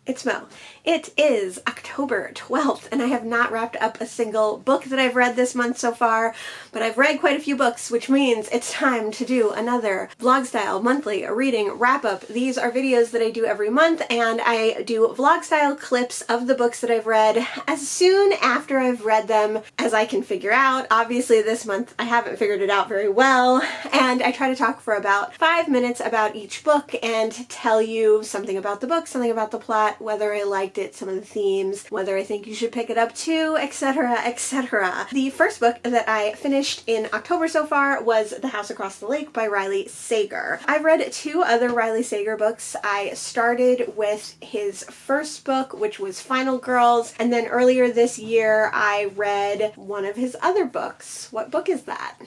It's Mo. It is October 12th and I have not wrapped up a single book that I've read this month so far, but I've read quite a few books, which means it's time to do another vlog style monthly reading wrap up. These are videos that I do every month and I do vlog style clips of the books that I've read as soon after I've read them as I can figure out. Obviously this month I haven't figured it out very well, and I try to talk for about 5 minutes about each book and tell you something about the book, something about the plot, whether I liked it, some of the themes, whether I think you should pick it up too, etc., etc. The first book that I finished in October so far was The House Across the Lake by Riley Sager. I've read 2 other Riley Sager books. I started with his first book, which was Final Girls, and then earlier this year I read one of his other books. What book is that?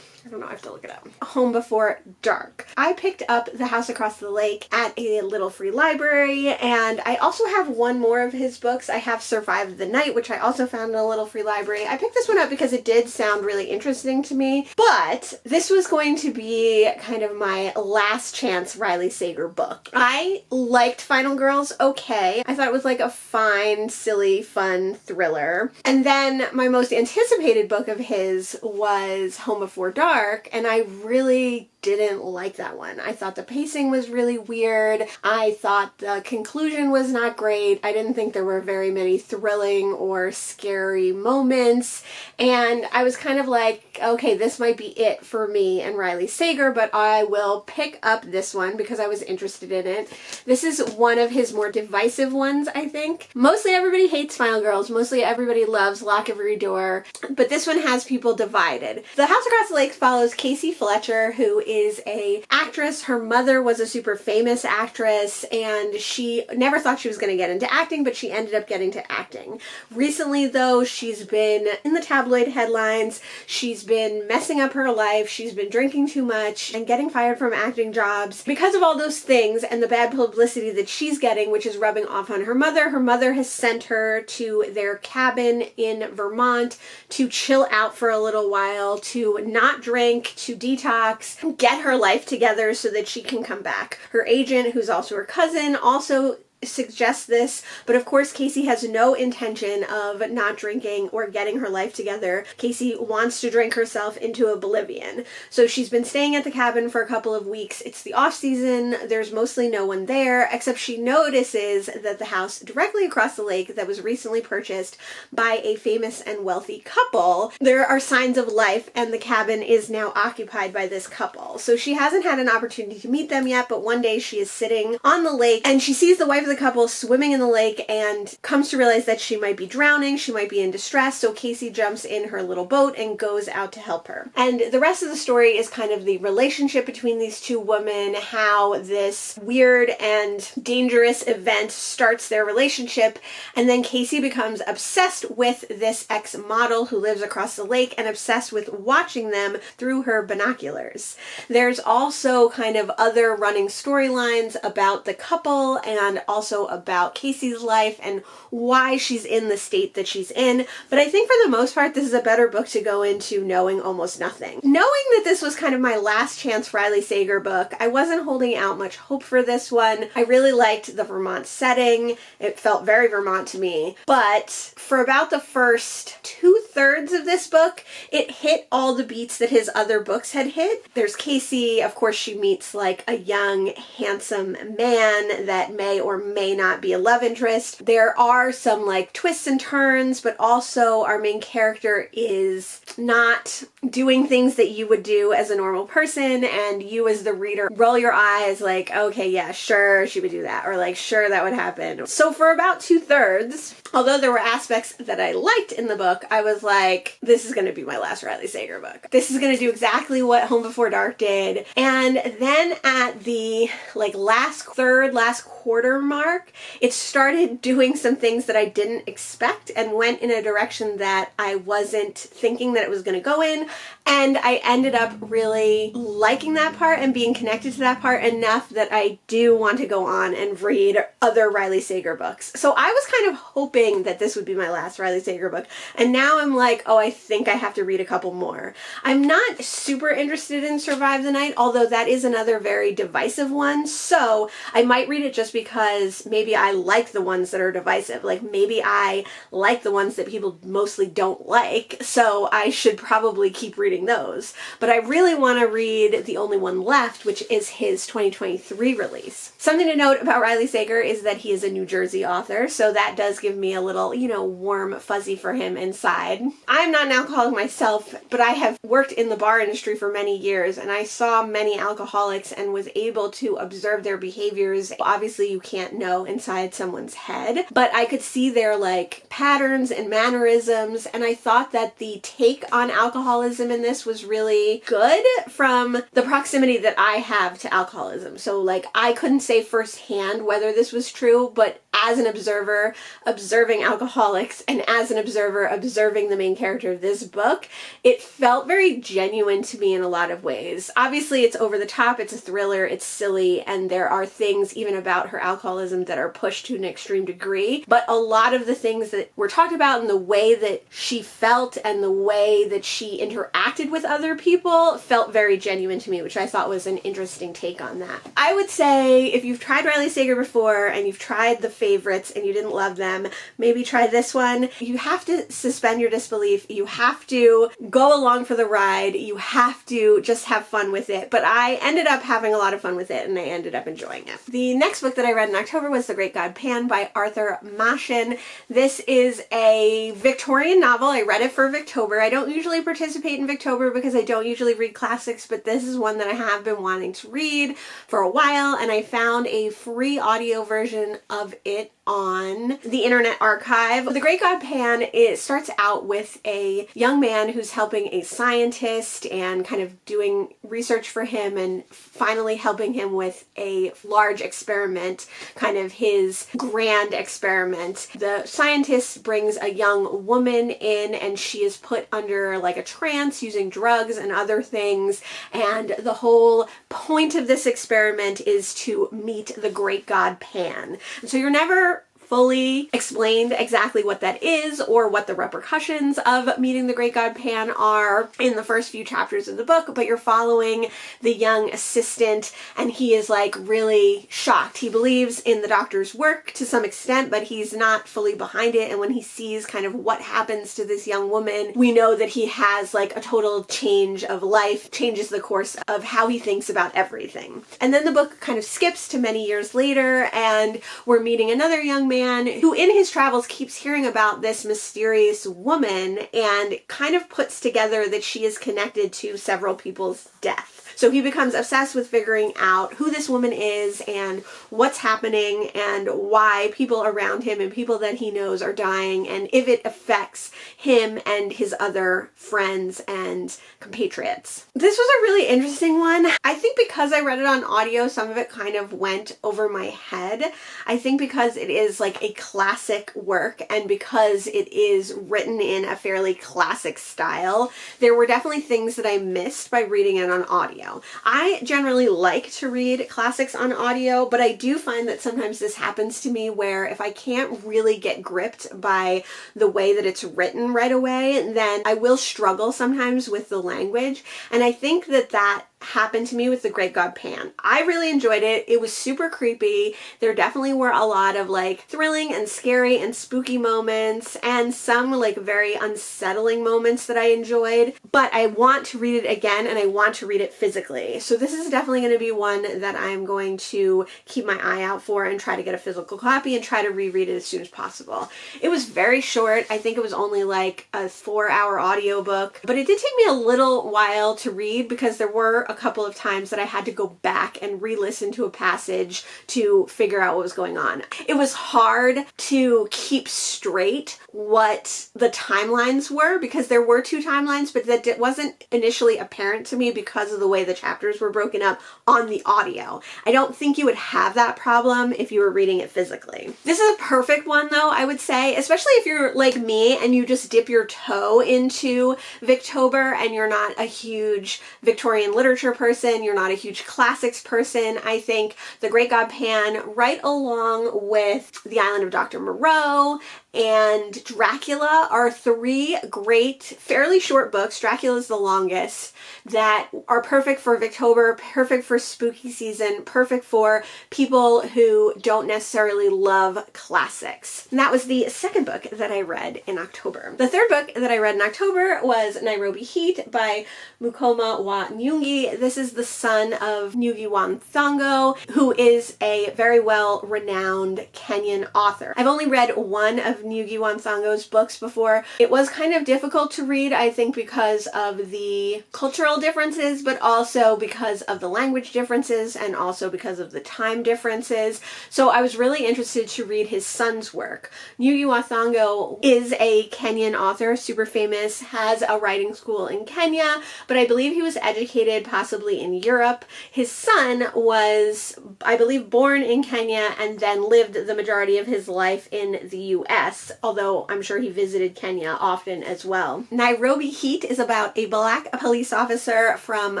I don't know, I have to look it up. Home Before Dark. I picked up The House Across the Lake at a little free library, and I also have one more of his books. I have Survive the Night, which I also found in a little free library. I picked this one up because it did sound really interesting to me, but this was going to be kind of my last chance Riley Sager book. I liked Final Girls okay. I thought it was like a fine, silly, fun thriller. And then my most anticipated book of his was Home Before Dark, and I really didn't like that one. I thought the pacing was really weird. I thought the conclusion was not great. I didn't think there were very many thrilling or scary moments, and I was kind of like, okay, this might be it for me and Riley Sager, but I will pick up this one because I was interested in it. This is one of his more divisive ones, I think. Mostly everybody hates Final Girls. Mostly everybody loves Lock Every Door, but this one has people divided. The House Across the Lake follows Casey Fletcher, who is a actress. Her mother was a super famous actress and she never thought she was going to get into acting, but she ended up getting to acting. Recently though, she's been in the tabloid headlines. She's been messing up her life. She's been drinking too much and getting fired from acting jobs. Because of all those things and the bad publicity that she's getting, which is rubbing off on her mother has sent her to their cabin in Vermont to chill out for a little while, to not drink, to detox, get her life together so that she can come back. Her agent, who's also her cousin, also suggests this, but of course Casey has no intention of not drinking or getting her life together. Casey wants to drink herself into oblivion. So she's been staying at the cabin for a couple of weeks. It's the off season. There's mostly no one there, except she notices that the house directly across the lake that was recently purchased by a famous and wealthy couple, there are signs of life and the cabin is now occupied by this couple. So she hasn't had an opportunity to meet them yet, but one day she is sitting on the lake and she sees the wife of the couple swimming in the lake and comes to realize that she might be drowning, she might be in distress, so Casey jumps in her little boat and goes out to help her. And the rest of the story is kind of the relationship between these two women, how this weird and dangerous event starts their relationship, and then Casey becomes obsessed with this ex-model who lives across the lake and obsessed with watching them through her binoculars. There's also kind of other running storylines about the couple and also about Casey's life and why she's in the state that she's in, but I think for the most part this is a better book to go into knowing almost nothing. Knowing that this was kind of my last chance Riley Sager book, I wasn't holding out much hope for this one. I really liked the Vermont setting. It felt very Vermont to me, but for about the first 2/3 of this book, it hit all the beats that his other books had hit. There's Casey, of course she meets like a young, handsome man that may or may not be a love interest. There are some like twists and turns, but also our main character is not doing things that you would do as a normal person, and you as the reader roll your eyes like, okay, yeah, sure, she would do that, or like, sure, that would happen. So for about 2/3, although there were aspects that I liked in the book, I was like, this is going to be my last Riley Sager book. This is going to do exactly what Home Before Dark did. And then at the like last quarter mark, it started doing some things that I didn't expect and went in a direction that I wasn't thinking that it was going to go in, and I ended up really liking that part and being connected to that part enough that I do want to go on and read other Riley Sager books. So I was kind of hoping that this would be my last Riley Sager book, and now I'm like, oh, I think I have to read a couple more. I'm not super interested in Survive the Night, although that is another very divisive one, so I might read it just because because maybe I like the ones that are divisive. Like maybe I like the ones that people mostly don't like, so I should probably keep reading those. But I really want to read The Only One Left, which is his 2023 release. Something to note about Riley Sager is that he is a New Jersey author, so that does give me a little, you know, warm fuzzy for him inside. I'm not an alcoholic myself, but I have worked in the bar industry for many years, and I saw many alcoholics and was able to observe their behaviors. Obviously, you can't know inside someone's head, but I could see their like patterns and mannerisms, and I thought that the take on alcoholism in this was really good from the proximity that I have to alcoholism. So like I couldn't say firsthand whether this was true, but as an observer observing alcoholics and as an observer observing the main character of this book, it felt very genuine to me in a lot of ways. Obviously, it's over the top, it's a thriller, it's silly, and there are things even about her alcoholism that are pushed to an extreme degree, but a lot of the things that were talked about and the way that she felt and the way that she interacted with other people felt very genuine to me, which I thought was an interesting take on that. I would say if you've tried Riley Sager before and you've tried the favorites and you didn't love them, maybe try this one. You have to suspend your disbelief. You have to go along for the ride. You have to just have fun with it. But I ended up having a lot of fun with it and I ended up enjoying it. The next book that I read in October was The Great God Pan by Arthur Machen. This is a Victorian novel. I read it for Victober. I don't usually participate in Victober because I don't usually read classics, but this is one that I have been wanting to read for a while, and I found a free audio version of it on the Internet Archive. The Great God Pan, it starts out with a young man who's helping a scientist and kind of doing research for him and finally helping him with a large experiment, kind of his grand experiment. The scientist brings a young woman in and she is put under like a trance using drugs and other things, and the whole point of this experiment is to meet the Great God Pan. And so you're never fully explained exactly what that is or what the repercussions of meeting the Great God Pan are in the first few chapters of the book, but you're following the young assistant and he is like really shocked. He believes in the doctor's work to some extent, but he's not fully behind it, and when he sees kind of what happens to this young woman, we know that he has like a total change of life, changes the course of how he thinks about everything. And then the book kind of skips to many years later and we're meeting another young man who in his travels keeps hearing about this mysterious woman and kind of puts together that she is connected to several people's death. So he becomes obsessed with figuring out who this woman is and what's happening and why people around him and people that he knows are dying and if it affects him and his other friends and compatriots. This was a really interesting one. I think because I read it on audio, some of it kind of went over my head. I think because it is like a classic work and because it is written in a fairly classic style, there were definitely things that I missed by reading it on audio. I generally like to read classics on audio, but I do find that sometimes this happens to me where if I can't really get gripped by the way that it's written right away, then I will struggle sometimes with the language. And I think that that happened to me with The Great God Pan. I really enjoyed it. It was super creepy. There definitely were a lot of like thrilling and scary and spooky moments and some like very unsettling moments that I enjoyed, but I want to read it again and I want to read it physically. So this is definitely going to be one that I'm going to keep my eye out for and try to get a physical copy and try to reread it as soon as possible. It was very short. I think it was only like a 4-hour audiobook, but it did take me a little while to read because there were a couple of times that I had to go back and re-listen to a passage to figure out what was going on. It was hard to keep straight what the timelines were because there were 2 timelines, but that wasn't initially apparent to me because of the way the chapters were broken up on the audio. I don't think you would have that problem if you were reading it physically. This is a perfect one though, I would say, especially if you're like me and you just dip your toe into Victober and you're not a huge Victorian literature literature person, you're not a huge classics person, I think The Great God Pan, right along with The Island of Dr. Moreau and Dracula, are three great, fairly short books. Dracula is the longest, that are perfect for Victober, perfect for spooky season, perfect for people who don't necessarily love classics. And that was the second book that I read in October. The third book that I read in October was Nairobi Heat by Mukoma wa Nyungi. This is the son of Ngugi wa Thiong'o, who is a very well-renowned Kenyan author. I've only read one of Ngugi wa Thiong'o's books before. It was kind of difficult to read, I think, because of the cultural differences, but also because of the language differences and also because of the time differences. So I was really interested to read his son's work. Ngugi wa Thiong'o is a Kenyan author, super famous, has a writing school in Kenya, but I believe he was educated possibly in Europe. His son was, I believe, born in Kenya and then lived the majority of his life in the US, although I'm sure he visited Kenya often as well. Nairobi Heat is about a black police officer from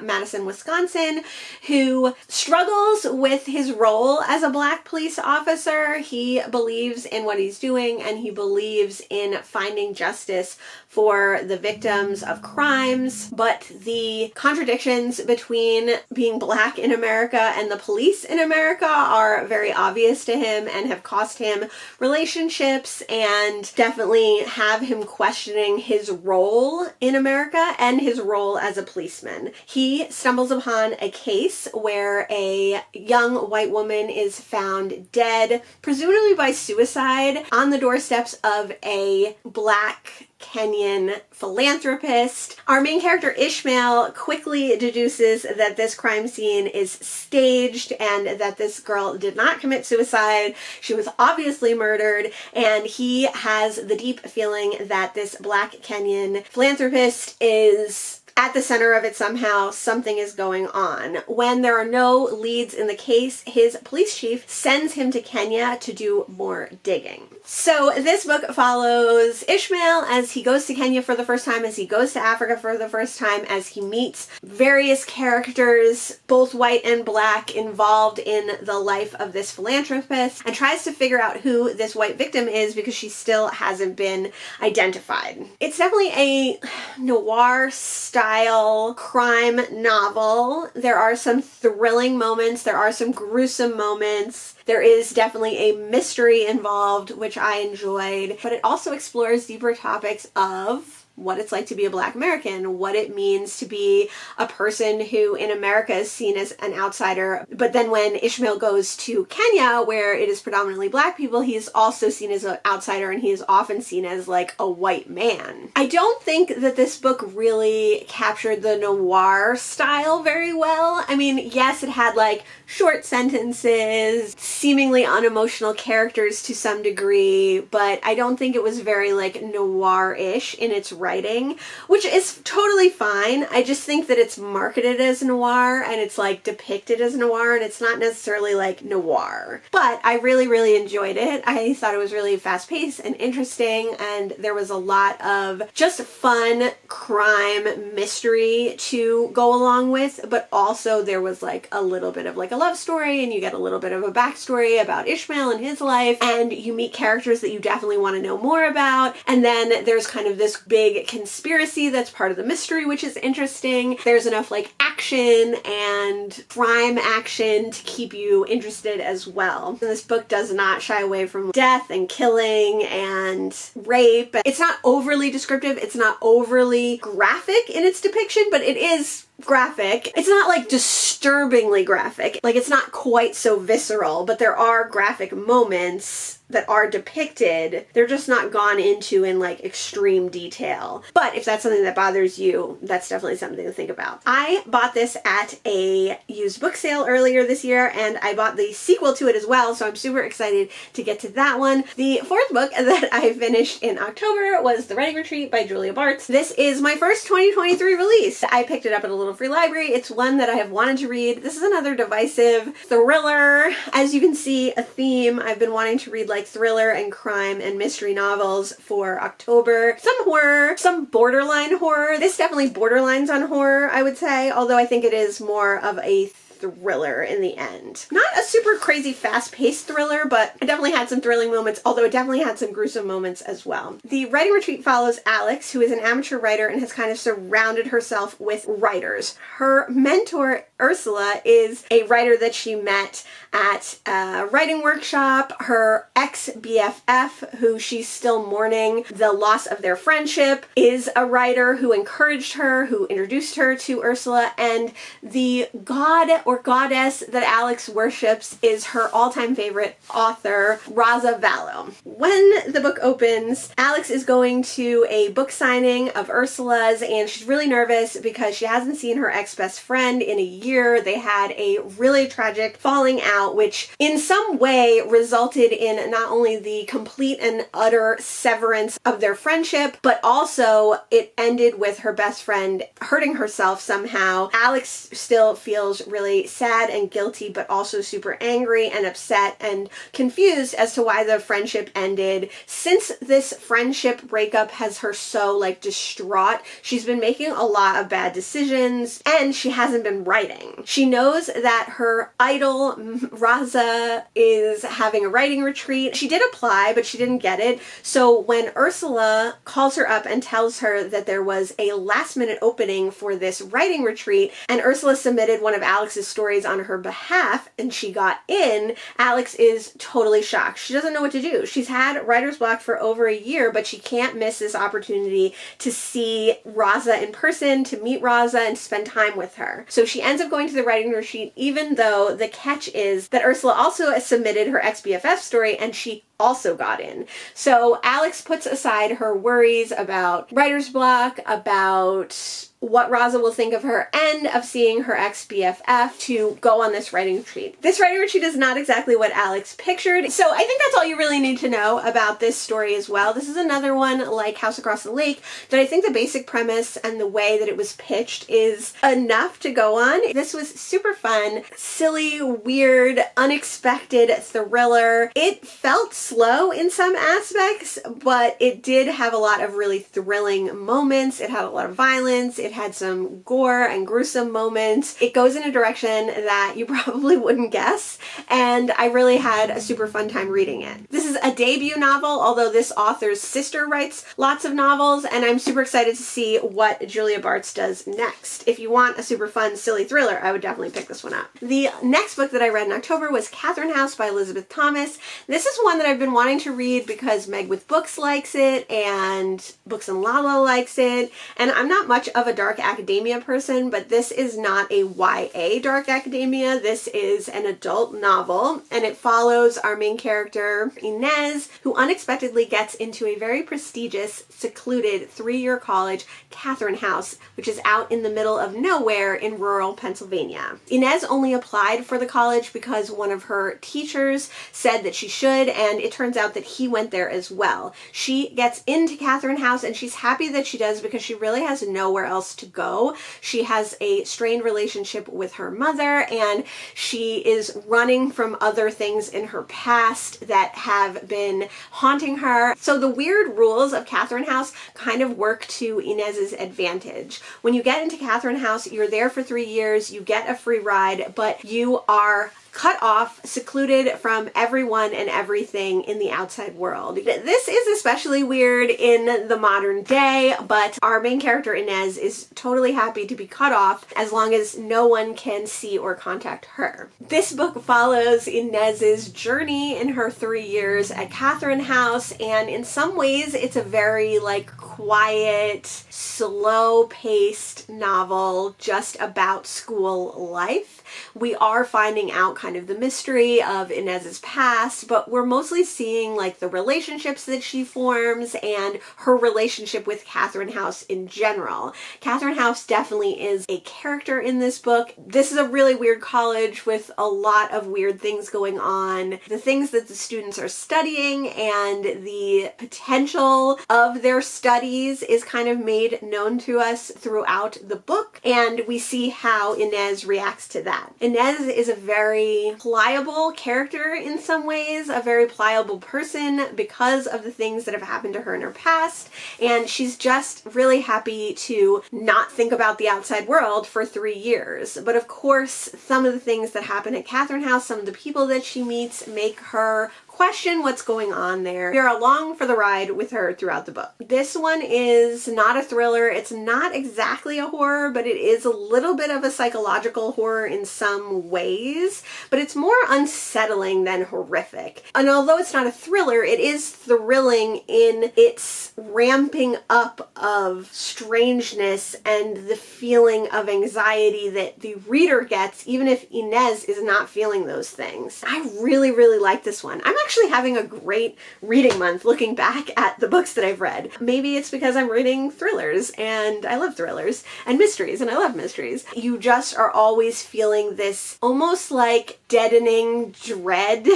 Madison, Wisconsin, who struggles with his role as a black police officer. He believes in what he's doing and he believes in finding justice for the victims of crimes, but the contradictions between being black in America and the police in America are very obvious to him and have cost him relationships and definitely have him questioning his role in America and his role as a policeman. He stumbles upon a case where a young white woman is found dead, presumably by suicide, on the doorsteps of a black Kenyan philanthropist. Our main character Ishmael quickly deduces that this crime scene is staged and that this girl did not commit suicide. She was obviously murdered, and he has the deep feeling that this black Kenyan philanthropist is at the center of it somehow. Something is going on. When there are no leads in the case, his police chief sends him to Kenya to do more digging. So this book follows Ishmael as he goes to Kenya for the first time, as he goes to Africa for the first time, as he meets various characters, both white and black, involved in the life of this philanthropist, and tries to figure out who this white victim is because she still hasn't been identified. It's definitely a noir style crime novel. There are some thrilling moments, there are some gruesome moments. There is definitely a mystery involved, which I enjoyed, but it also explores deeper topics of what it's like to be a black American, what it means to be a person who in America is seen as an outsider. But then when Ishmael goes to Kenya, where it is predominantly black people, he is also seen as an outsider and he is often seen as like a white man. I don't think that this book really captured the noir style very well. I mean, yes, it had like short sentences, seemingly unemotional characters to some degree, but I don't think it was very like noir-ish in its writing, which is totally fine. I just think that it's marketed as noir and it's like depicted as noir and it's not necessarily like noir. But I really, really enjoyed it. I thought it was really fast-paced and interesting, and there was a lot of just fun crime mystery to go along with, but also there was like a little bit of like a love story, and you get a little bit of a backstory about Ishmael and his life, and you meet characters that you definitely want to know more about, and then there's kind of this big conspiracy that's part of the mystery, which is interesting. There's enough like action and crime action to keep you interested as well. And this book does not shy away from death and killing and rape. It's not overly descriptive, it's not overly graphic in its depiction, but it is graphic. It's not like disturbingly graphic. Like, it's not quite so visceral, but there are graphic moments that are depicted. They're just not gone into in like extreme detail. But if that's something that bothers you, that's definitely something to think about. I bought this at a used book sale earlier this year, and I bought the sequel to it as well, so I'm super excited to get to that one. The fourth book that I finished in October was The Writing Retreat by Julia Bartz. This is my first 2023 release. I picked it up at a little Little Free Library. It's one that I have wanted to read. This is another divisive thriller. As you can see, a theme. I've been wanting to read like thriller and crime and mystery novels for October. Some horror, some borderline horror. This definitely borderlines on horror, I would say, although I think it is more of a thriller in the end. Not a super crazy fast-paced thriller, but it definitely had some thrilling moments, although it definitely had some gruesome moments as well. The writing retreat follows Alex, who is an amateur writer and has kind of surrounded herself with writers. Her mentor, Ursula, is a writer that she met at a writing workshop. Her ex-BFF, who she's still mourning the loss of their friendship, is a writer who encouraged her, who introduced her to Ursula, and the god or goddess that Alex worships is her all-time favorite author, Raza Vallow. When the book opens, Alex is going to a book signing of Ursula's, and she's really nervous because she hasn't seen her ex-best friend in a year. They had a really tragic falling out, which in some way resulted in not only the complete and utter severance of their friendship, but also it ended with her best friend hurting herself somehow. Alex still feels really sad and guilty, but also super angry and upset and confused as to why the friendship ended. Since this friendship breakup has her so like distraught, she's been making a lot of bad decisions and she hasn't been writing. She knows that her idol Raza is having a writing retreat. She did apply, but she didn't get it. So when Ursula calls her up and tells her that there was a last minute opening for this writing retreat and Ursula submitted one of Alex's stories on her behalf and she got in, Alex is totally shocked. She doesn't know what to do. She's had writer's block for over a year, but she can't miss this opportunity to see Raza in person, to meet Raza and spend time with her. So she ends up going to the writing retreat, even though the catch is that Ursula also submitted her ex-BFF story and she also got in. So Alex puts aside her worries about writer's block, about what Raza will think of her, and of seeing her ex-BFF to go on this writing retreat. This writing retreat is not exactly what Alex pictured, so I think that's all you really need to know about this story as well. This is another one like House Across the Lake that I think the basic premise and the way that it was pitched is enough to go on. This was super fun, silly, weird, unexpected thriller. It felt slow in some aspects, but it did have a lot of really thrilling moments. It had a lot of violence. It had some gore and gruesome moments. It goes in a direction that you probably wouldn't guess, and I really had a super fun time reading it. This is a debut novel, although this author's sister writes lots of novels, and I'm super excited to see what Julia Bartz does next. If you want a super fun, silly thriller, I would definitely pick this one up. The next book that I read in October was Catherine House by Elizabeth Thomas. This is one that I've been wanting to read because Meg with Books likes it, and Books and Lala likes it, and I'm not much of a dark academia person, but this is not a YA dark academia. This is an adult novel, and it follows our main character, Inez, who unexpectedly gets into a very prestigious, secluded 3-year college, Catherine House, which is out in the middle of nowhere in rural Pennsylvania. Inez only applied for the college because one of her teachers said that she should, and it turns out that he went there as well. She gets into Catherine House, and she's happy that she does because she really has nowhere else to go. She has a strained relationship with her mother, and she is running from other things in her past that have been haunting her. So the weird rules of Catherine House kind of work to Inez's advantage. When you get into Catherine House, you're there for 3 years, you get a free ride, but you are cut off, secluded from everyone and everything in the outside world. This is especially weird in the modern day, but our main character Inez is totally happy to be cut off as long as no one can see or contact her. This book follows Inez's journey in her 3 years at Catherine House, and in some ways it's a very like quiet, slow-paced novel just about school life. We are finding out kind kind of the mystery of Inez's past, but we're mostly seeing like the relationships that she forms and her relationship with Catherine House in general. Catherine House definitely is a character in this book. This is a really weird college with a lot of weird things going on. The things that the students are studying and the potential of their studies is kind of made known to us throughout the book, and we see how Inez reacts to that. Inez is a very pliable character in some ways, a very pliable person because of the things that have happened to her in her past, and she's just really happy to not think about the outside world for 3 years. But of course, some of the things that happen at Catherine House, some of the people that she meets make her question what's going on there. We are along for the ride with her throughout the book. This one is not a thriller. It's not exactly a horror, but it is a little bit of a psychological horror in some ways, but it's more unsettling than horrific. And although it's not a thriller, it is thrilling in its ramping up of strangeness and the feeling of anxiety that the reader gets, even if Inez is not feeling those things. I really, really like this one. I'm actually having a great reading month looking back at the books that I've read. Maybe it's because I'm reading thrillers and I love thrillers, and mysteries and I love mysteries. You just are always feeling this almost like deadening dread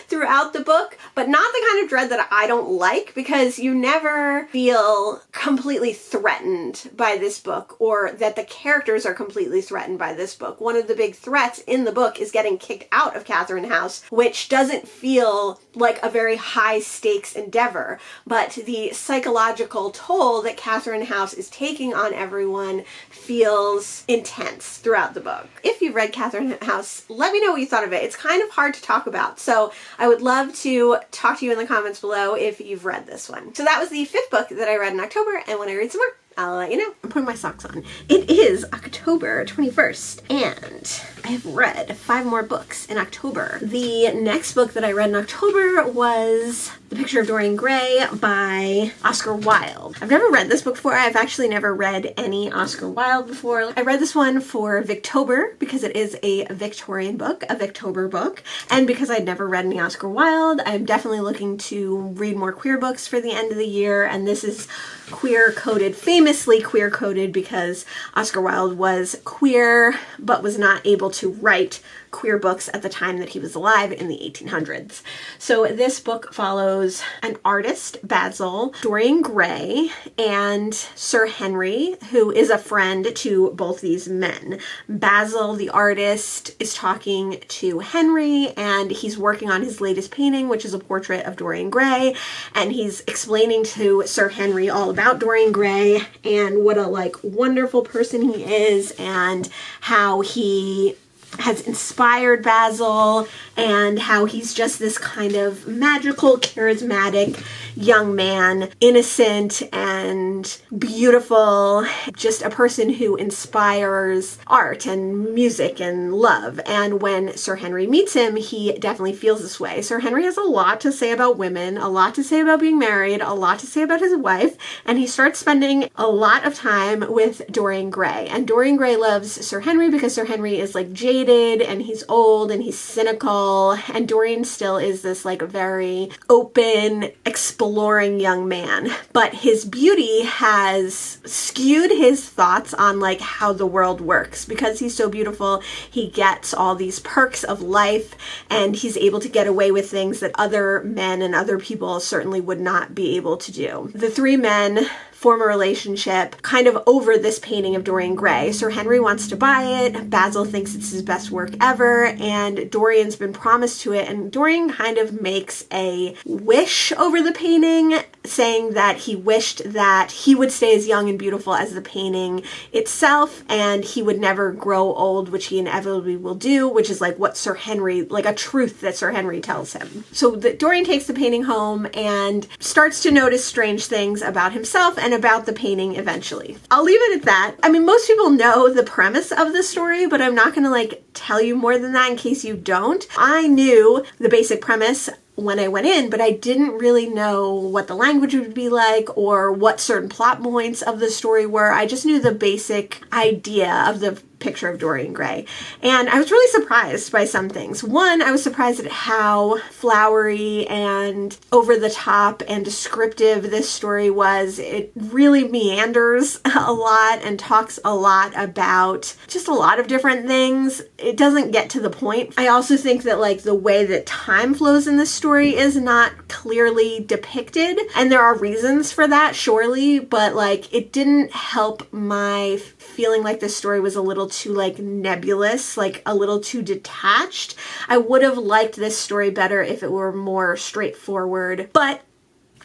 throughout the book, but not the kind of dread that I don't like, because you never feel completely threatened by this book or that the characters are completely threatened by this book. One of the big threats in the book is getting kicked out of Catherine House, which doesn't feel like a very high stakes endeavor, but the psychological toll that Catherine House is taking on everyone feels intense throughout the book. If you've read Catherine House, let me know what you thought of it. It's kind of hard to talk about, so I would love to talk to you in the comments below if you've read this one. So that was the 5th book that I read in October, and when I read some more, I'll let you know. I'm putting my socks on. It is October 21st, and I have read 5 more books in October. The next book that I read in October was The Picture of Dorian Gray by Oscar Wilde. I've never read this book before. I've actually never read any Oscar Wilde before. I read this one for Victober because it is a Victorian book, a Victober book, and because I'd never read any Oscar Wilde. I'm definitely looking to read more queer books for the end of the year, and this is queer-coded, famously queer-coded, because Oscar Wilde was queer but was not able to write queer books at the time that he was alive in the 1800s. So this book follows an artist, Basil, Dorian Gray, and Sir Henry, who is a friend to both these men. Basil, the artist, is talking to Henry, and he's working on his latest painting, which is a portrait of Dorian Gray, and he's explaining to Sir Henry all about Dorian Gray and what a wonderful person he is, and how he has inspired Basil, and how he's just this kind of magical, charismatic young man, innocent and beautiful, just a person who inspires art and music and love. And when Sir Henry meets him, he definitely feels this way. Sir Henry has a lot to say about women, a lot to say about being married, a lot to say about his wife, and he starts spending a lot of time with Dorian Gray. And Dorian Gray loves Sir Henry because Sir Henry is jaded and he's old and he's cynical, and Dorian still is this very open, exploring young man. But his beauty has skewed his thoughts on how the world works. Because he's so beautiful, he gets all these perks of life, and he's able to get away with things that other men and other people certainly would not be able to do. The 3 men form a relationship kind of over this painting of Dorian Gray. Sir Henry wants to buy it, Basil thinks it's his best work ever, and Dorian's been promised to it, and Dorian kind of makes a wish over the painting, saying that he wished that he would stay as young and beautiful as the painting itself, and he would never grow old, which he inevitably will do, which is what Sir Henry, a truth that Sir Henry tells him. So Dorian takes the painting home and starts to notice strange things about himself and about the painting eventually. I'll leave it at that. I mean, most people know the premise of the story, but I'm not gonna tell you more than that in case you don't. I knew the basic premise when I went in, but I didn't really know what the language would be like or what certain plot points of the story were. I just knew the basic idea of the Picture of Dorian Gray. And I was really surprised by some things. One, I was surprised at how flowery and over the top and descriptive this story was. It really meanders a lot and talks a lot about just a lot of different things. It doesn't get to the point. I also think that like the way that time flows in this story is not clearly depicted. And there are reasons for that, surely, but like it didn't help my feeling like this story was a little too like nebulous, like a little too detached. I would have liked this story better if it were more straightforward, but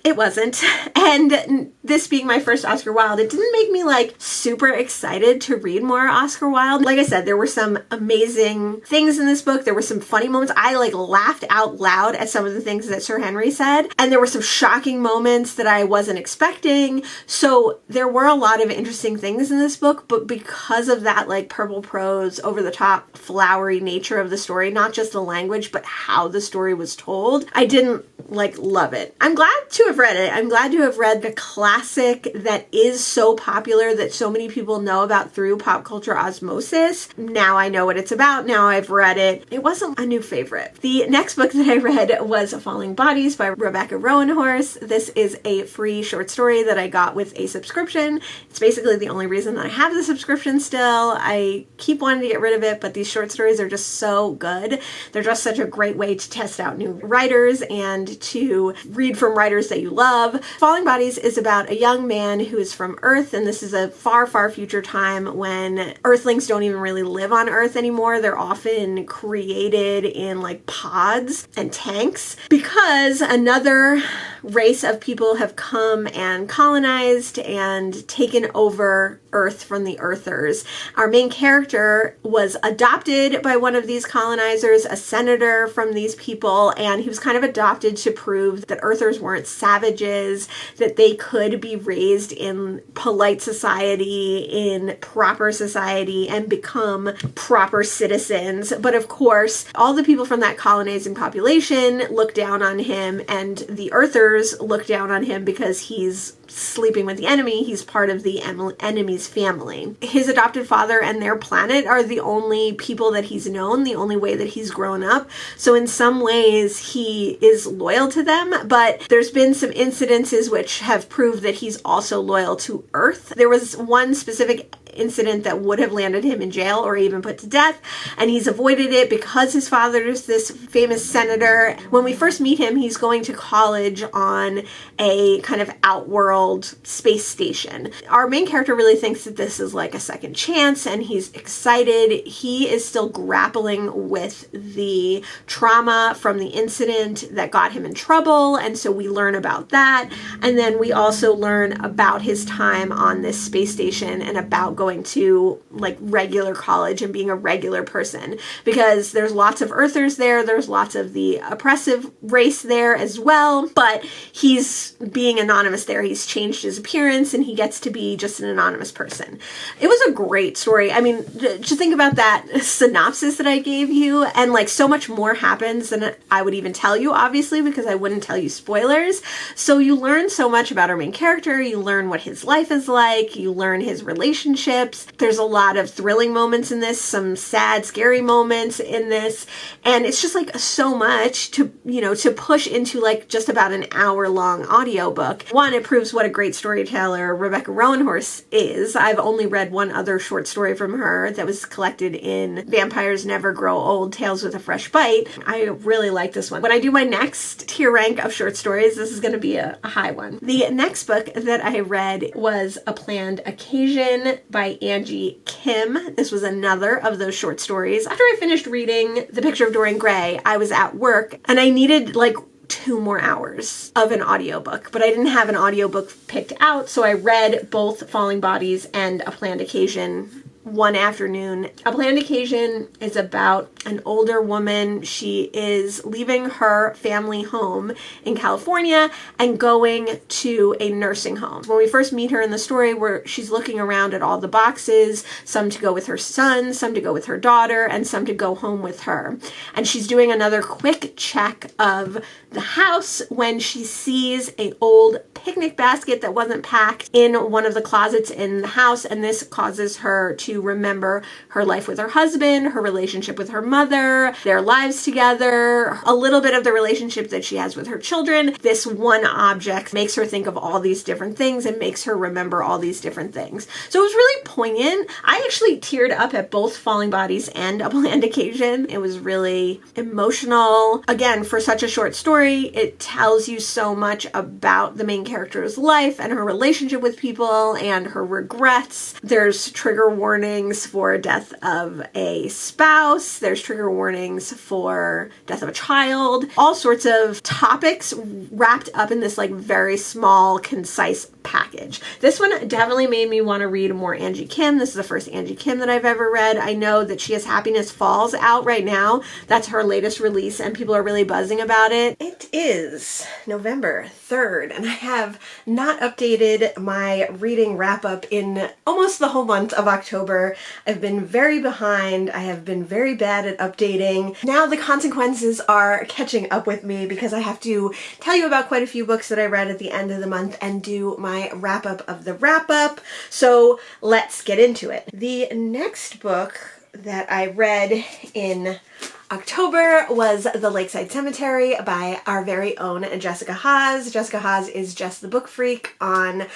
it wasn't. And this being my first Oscar Wilde, it didn't make me like super excited to read more Oscar Wilde. Like I said, there were some amazing things in this book. There were some funny moments. I like laughed out loud at some of the things that Sir Henry said. And there were some shocking moments that I wasn't expecting. So there were a lot of interesting things in this book, but because of that like purple prose, over the top, flowery nature of the story, not just the language, but how the story was told, I didn't like love it. I'm glad to have read it. I'm glad to have read the classic that is so popular that so many people know about through pop culture osmosis. Now I know what it's about. Now I've read it. It wasn't a new favorite. The next book that I read was Falling Bodies by Rebecca Roanhorse. This is a free short story that I got with a subscription. It's basically the only reason that I have the subscription still. I keep wanting to get rid of it, but these short stories are just so good. They're just such a great way to test out new writers and to read from writers that you love. Falling Bodies is about a young man who is from Earth, and this is a far, far future time when Earthlings don't even really live on Earth anymore. They're often created in like pods and tanks because another race of people have come and colonized and taken over Earth from the Earthers. Our main character was adopted by one of these colonizers, a senator from these people, and he was kind of adopted to prove that Earthers weren't savages, that they could be raised in polite society, in proper society, and become proper citizens. But of course, all the people from that colonizing population look down on him, and the Earthers look down on him because he's sleeping with the enemy. He's part of the enemy's family. His adopted father and their planet are the only people that he's known, the only way that he's grown up. So in some ways he is loyal to them, but there's been some incidences which have proved that he's also loyal to Earth. There was one specific incident that would have landed him in jail or even put to death, and he's avoided it because his father is this famous senator. When we first meet him, he's going to college on a kind of outworld space station. Our main character really thinks that this is like a second chance, and he's excited. He is still grappling with the trauma from the incident that got him in trouble, and so we learn about that. And then we also learn about his time on this space station and about going to like regular college and being a regular person, because there's lots of Earthers there, there's lots of the oppressive race there as well, but he's being anonymous there. He's changed his appearance and he gets to be just an anonymous person. It was a great story. I mean, just think about that synopsis that I gave you, and like so much more happens than I would even tell you, obviously, because I wouldn't tell you spoilers. So you learn so much about our main character, you learn what his life is like, you learn his relationship. There's a lot of thrilling moments in this, some sad, scary moments in this, and it's just like so much to, to push into like just about an hour-long audiobook. One, it proves what a great storyteller Rebecca Roanhorse is. I've only read one other short story from her that was collected in Vampires Never Grow Old, Tales with a Fresh Bite. I really like this one. When I do my next tier rank of short stories, this is going to be a high one. The next book that I read was A Planned Occasion by Angie Kim. This was another of those short stories. After I finished reading The Picture of Dorian Gray, I was at work and I needed like 2 more hours of an audiobook, but I didn't have an audiobook picked out, so I read both Falling Bodies and A Planned Occasion one afternoon. A Planned Occasion is about an older woman. She is leaving her family home in California and going to a nursing home. When we first meet her in the story, where she's looking around at all the boxes, some to go with her son, some to go with her daughter, and some to go home with her. And she's doing another quick check of the house when she sees an old picnic basket that wasn't packed in one of the closets in the house, and this causes her to to remember her life with her husband, her relationship with her mother, their lives together, a little bit of the relationship that she has with her children. This one object makes her think of all these different things and makes her remember all these different things. So it was really poignant. I actually teared up at both Falling Bodies and Double Hand Occasion. It was really emotional. Again, for such a short story, it tells you so much about the main character's life and her relationship with people and her regrets. There's trigger warnings for death of a spouse. There's trigger warnings for death of a child. All sorts of topics wrapped up in this like very small, concise package. This one definitely made me want to read more Angie Kim. This is the first Angie Kim that I've ever read. I know that she has Happiness Falls out right now. That's her latest release and people are really buzzing about it. It is November 3rd and I have not updated my reading wrap up in almost the whole month of October. I've been very behind. I have been very bad at updating. Now the consequences are catching up with me because I have to tell you about quite a few books that I read at the end of the month and do my wrap up of the wrap up. So let's get into it. The next book that I read in October was The Lakeside Cemetery by our very own Jessica Haas. Jessica Haas is just the book freak on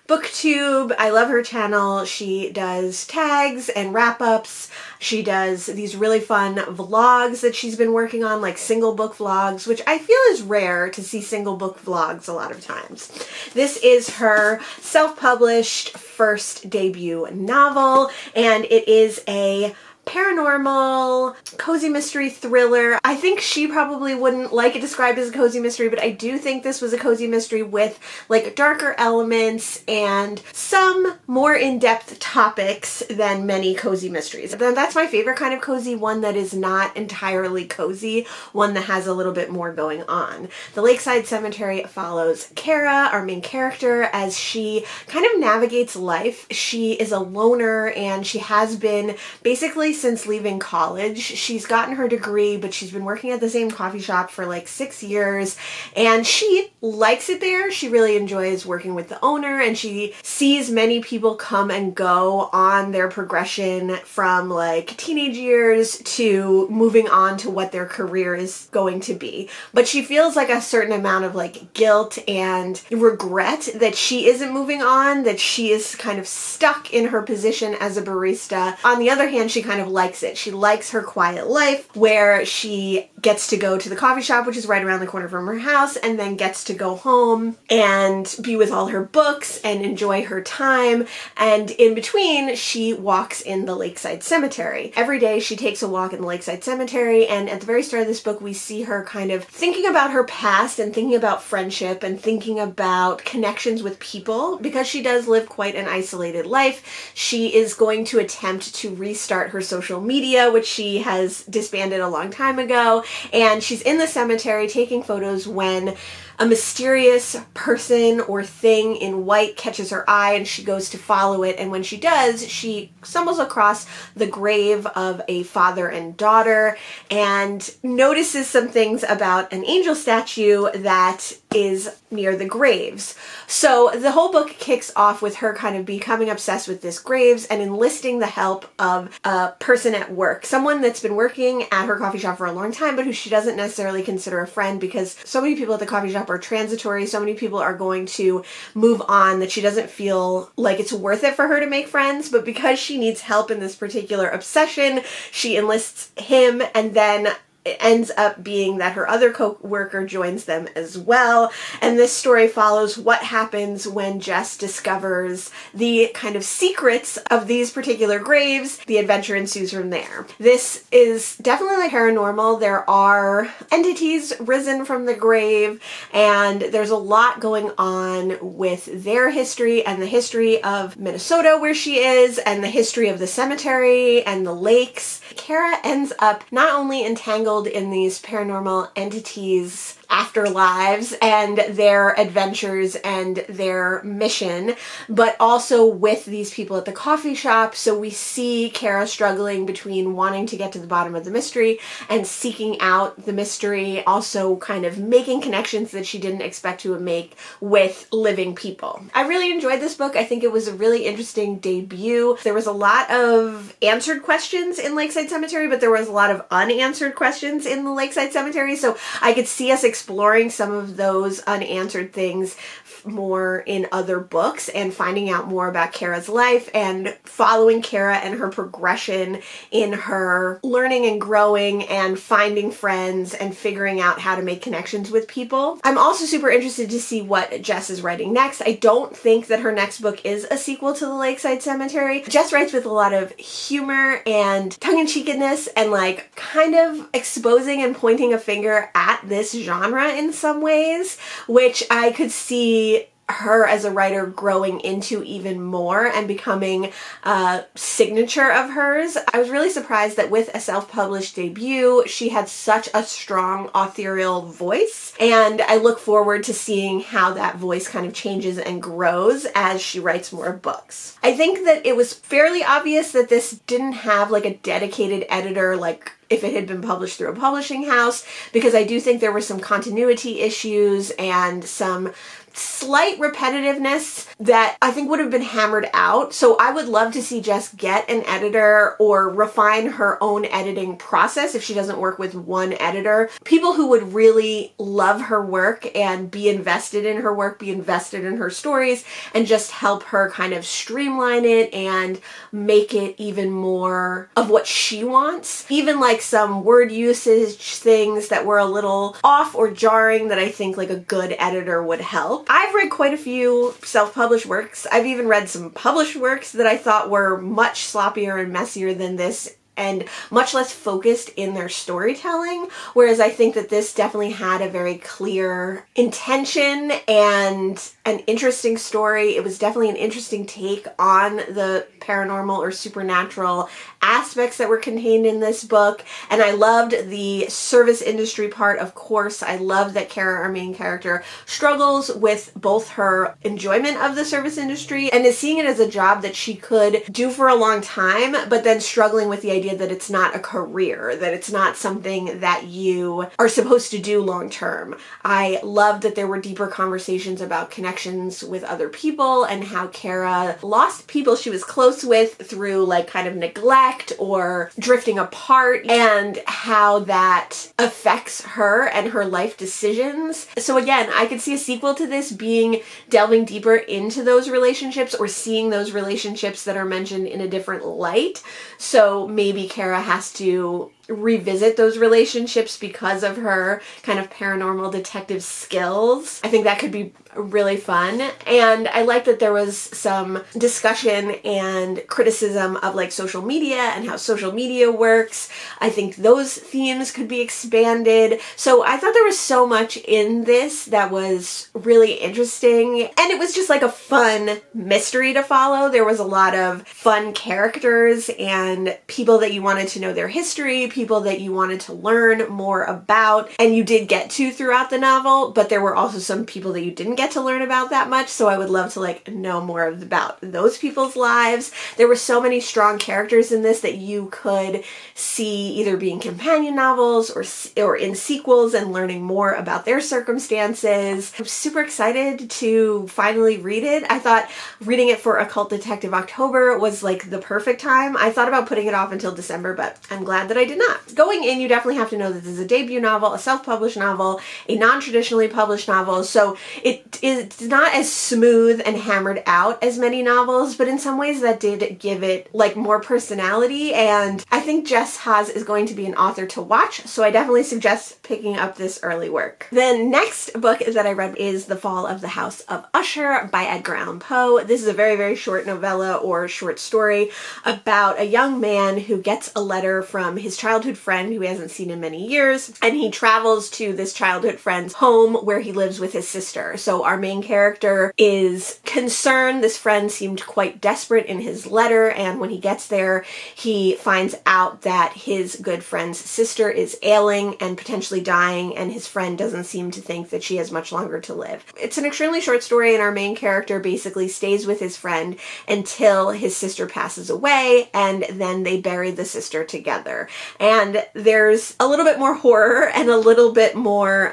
booktube. I love her channel. She does tags and wrap-ups. She does these really fun vlogs that she's been working on, like single book vlogs, which I feel is rare to see single book vlogs a lot of times. This is her self-published first debut novel, and it is a paranormal, cozy mystery thriller. I think she probably wouldn't like it described as a cozy mystery, but I do think this was a cozy mystery with like darker elements and some more in-depth topics than many cozy mysteries. That's my favorite kind of cozy, one that is not entirely cozy, one that has a little bit more going on. The Lakeside Cemetery follows Kara, our main character, as she kind of navigates life. She is a loner and she has been basically since leaving college. She's gotten her degree, but she's been working at the same coffee shop for like 6 years and she likes it there. She really enjoys working with the owner and she sees many people come and go on their progression from like teenage years to moving on to what their career is going to be. But she feels like a certain amount of like guilt and regret that she isn't moving on, that she is kind of stuck in her position as a barista. On the other hand, she kind of likes it. She likes her quiet life where she gets to go to the coffee shop, which is right around the corner from her house, and then gets to go home and be with all her books and enjoy her time. And in between, she walks in the Lakeside Cemetery. Every day she takes a walk in the Lakeside Cemetery, and at the very start of this book, we see her kind of thinking about her past and thinking about friendship and thinking about connections with people. Because she does live quite an isolated life, she is going to attempt to restart her social media, which she has disbanded a long time ago, and she's in the cemetery taking photos when a mysterious person or thing in white catches her eye and she goes to follow it, and when she does, she stumbles across the grave of a father and daughter and notices some things about an angel statue that is near the graves. So the whole book kicks off with her kind of becoming obsessed with this graves and enlisting the help of a person at work, someone that's been working at her coffee shop for a long time but who she doesn't necessarily consider a friend, because so many people at the coffee shop are transitory, so many people are going to move on that she doesn't feel like it's worth it for her to make friends. But because she needs help in this particular obsession, she enlists him, and then it ends up being that her other co-worker joins them as well. And this story follows what happens when Jess discovers the kind of secrets of these particular graves. The adventure ensues from there. This is definitely like paranormal. There are entities risen from the grave, and there's a lot going on with their history and the history of Minnesota where she is, and the history of the cemetery and the lakes. Kara ends up not only entangled in these paranormal entities' afterlives and their adventures and their mission, but also with these people at the coffee shop. So we see Kara struggling between wanting to get to the bottom of the mystery and seeking out the mystery, also kind of making connections that she didn't expect to make with living people. I really enjoyed this book. I think it was a really interesting debut. There was a lot of answered questions in Lakeside Cemetery, but there was a lot of unanswered questions in the Lakeside Cemetery, so I could see us exploring some of those unanswered things more in other books and finding out more about Kara's life and following Kara and her progression in her learning and growing and finding friends and figuring out how to make connections with people. I'm also super interested to see what Jess is writing next. I don't think that her next book is a sequel to the Lakeside Cemetery. Jess writes with a lot of humor and tongue-in-cheekedness and like kind of exposing and pointing a finger at this genre in some ways, which I could see her as a writer growing into even more and becoming a signature of hers. I was really surprised that with a self-published debut, she had such a strong authorial voice, and I look forward to seeing how that voice kind of changes and grows as she writes more books. I think that it was fairly obvious that this didn't have like a dedicated editor like if it had been published through a publishing house, because I do think there were some continuity issues and some slight repetitiveness that I think would have been hammered out. So I would love to see Jess get an editor or refine her own editing process if she doesn't work with one editor. People who would really love her work and be invested in her work, be invested in her stories, and just help her kind of streamline it and make it even more of what she wants. Even like some word usage things that were a little off or jarring that I think like a good editor would help. I've read quite a few self-published works. I've even read some published works that I thought were much sloppier and messier than this and much less focused in their storytelling, whereas I think that this definitely had a very clear intention and an interesting story. It was definitely an interesting take on the paranormal or supernatural aspects that were contained in this book, and I loved the service industry part, of course. I love that Kara, our main character, struggles with both her enjoyment of the service industry and is seeing it as a job that she could do for a long time, but then struggling with the idea that it's not a career, that it's not something that you are supposed to do long term. I loved that there were deeper conversations about connections with other people and how Kara lost people she was close with through like kind of neglect or drifting apart, and how that affects her and her life decisions. So again, I could see a sequel to this being delving deeper into those relationships or seeing those relationships that are mentioned in a different light. So maybe Kara has to revisit those relationships because of her kind of paranormal detective skills. I think that could be really fun. And I like that there was some discussion and criticism of like social media and how social media works. I think those themes could be expanded. So I thought there was so much in this that was really interesting. And it was just like a fun mystery to follow. There was a lot of fun characters and people that you wanted to know their history, people that you wanted to learn more about, and you did get to throughout the novel, but there were also some people that you didn't get to learn about that much, so I would love to like know more about those people's lives. There were so many strong characters in this that you could see either being companion novels or in sequels and learning more about their circumstances. I'm super excited to finally read it. I thought reading it for Occult Detective October was like the perfect time. I thought about putting it off until December, but I'm glad that I did not. Going in, you definitely have to know that this is a debut novel, a self-published novel, a non-traditionally published novel, so it's not as smooth and hammered out as many novels, but in some ways that did give it like more personality, and I think Jess Haas is going to be an author to watch, so I definitely suggest picking up this early work. The next book that I read is The Fall of the House of Usher by Edgar Allan Poe. This is a very, very short novella or short story about a young man who gets a letter from his childhood childhood friend who he hasn't seen in many years, and he travels to this childhood friend's home where he lives with his sister. So our main character is concerned. This friend seemed quite desperate in his letter, and when he gets there, he finds out that his good friend's sister is ailing and potentially dying, and his friend doesn't seem to think that she has much longer to live. It's an extremely short story, and our main character basically stays with his friend until his sister passes away, and then they bury the sister together. And there's a little bit more horror and a little bit more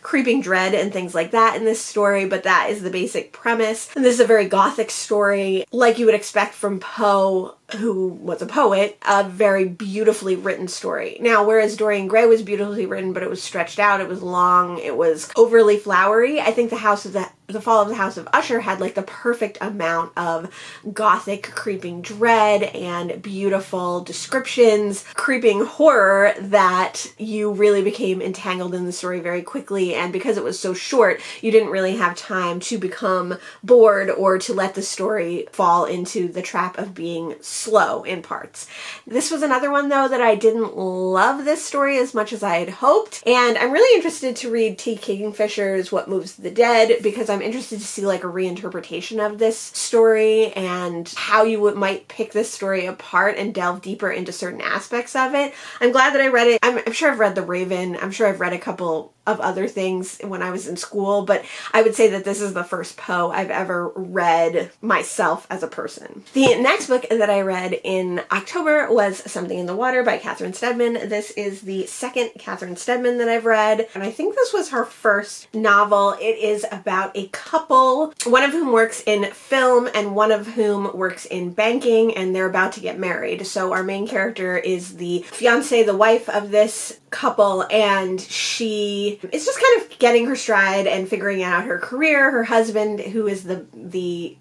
creeping dread and things like that in this story, but that is the basic premise. And this is a very gothic story, like you would expect from Poe, who was a poet, a very beautifully written story. Now, whereas Dorian Gray was beautifully written, but it was stretched out, it was long, it was overly flowery, I think The Fall of the House of Usher had like the perfect amount of gothic creeping dread and beautiful descriptions, creeping horror, that you really became entangled in the story very quickly. And because it was so short, you didn't really have time to become bored or to let the story fall into the trap of being slow in parts. This was another one, though, that I didn't love this story as much as I had hoped, and I'm really interested to read T. Kingfisher's What Moves the Dead, because I'm interested to see like a reinterpretation of this story and how you might pick this story apart and delve deeper into certain aspects of it. I'm glad that I read it. I'm sure I've read The Raven. I'm sure I've read a couple of other things when I was in school, but I would say that this is the first Poe I've ever read myself as a person. The next book that I read in October was Something in the Water by Catherine Steadman. This is the second Catherine Steadman that I've read, and I think this was her first novel. It is about a couple, one of whom works in film and one of whom works in banking, and they're about to get married. So our main character is the fiance, the wife of this couple, and she is just kind of getting her stride and figuring out her career. Her husband, who is